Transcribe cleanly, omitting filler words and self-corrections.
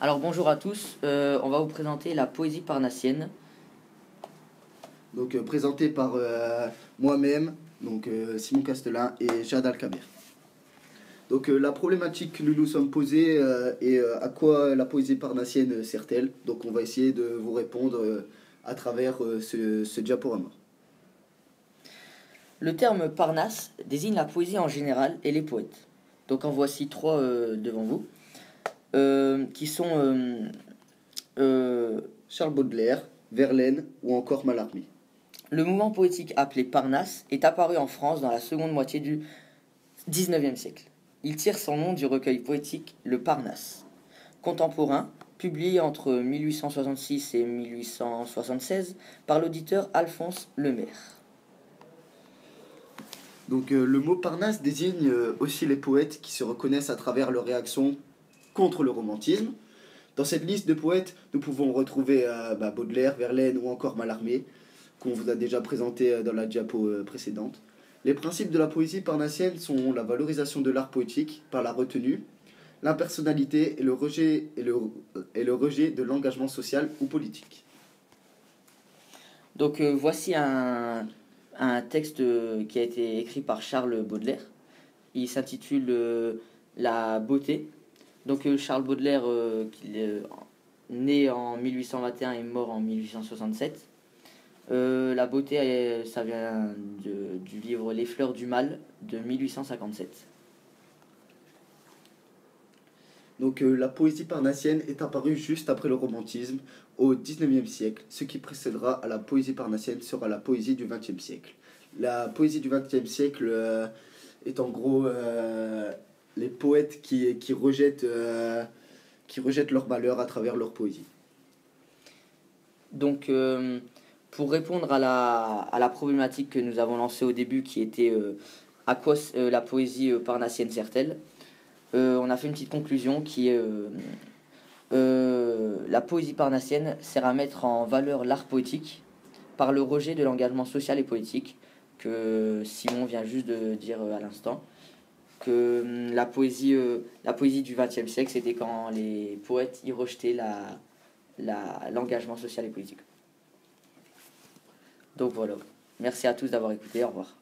Alors bonjour à tous, on va vous présenter la poésie parnassienne. Donc présenté par moi-même, Simon Castelin et Jad Al-Kabir. Donc la problématique que nous nous sommes posée est à quoi la poésie parnassienne sert-elle. Donc on va essayer de vous répondre à travers ce diaporama. Le terme Parnasse désigne la poésie en général et les poètes. Donc en voici trois devant vous, qui sont Charles Baudelaire, Verlaine ou encore Mallarmé. le mouvement poétique appelé Parnasse est apparu en France dans la seconde moitié du XIXe siècle. Il tire son nom du recueil poétique Le Parnasse, contemporain, publié entre 1866 et 1876 par l'auditeur Alphonse Lemaire. Donc le mot Parnasse désigne aussi les poètes qui se reconnaissent à travers leur réaction contre le romantisme. Dans cette liste de poètes, nous pouvons retrouver Baudelaire, Verlaine ou encore Mallarmé, qu'on vous a déjà présenté dans la diapo précédente. Les principes de la poésie parnassienne sont la valorisation de l'art poétique par la retenue, l'impersonnalité et le rejet de l'engagement social ou politique. Donc voici un texte qui a été écrit par Charles Baudelaire. Il s'intitule La beauté. Donc Charles Baudelaire, qui est né en 1821 et mort en 1867. La beauté, ça vient du livre Les fleurs du mal de 1857. Donc la poésie parnassienne est apparue juste après le romantisme au XIXe siècle. Ce qui précédera à la poésie parnassienne sera la poésie du XXe siècle. La poésie du XXe siècle est en gros les poètes qui rejettent leur malheur à travers leur poésie. Donc pour répondre à la problématique que nous avons lancée au début, qui était à quoi la poésie parnassienne sert-elle, on a fait une petite conclusion qui est la poésie parnassienne sert à mettre en valeur l'art poétique par le rejet de l'engagement social et politique que Simon vient juste de dire à l'instant. Que la poésie du XXe siècle, c'était quand les poètes y rejetaient l'engagement social et politique. Donc voilà. Merci à tous d'avoir écouté. Au revoir.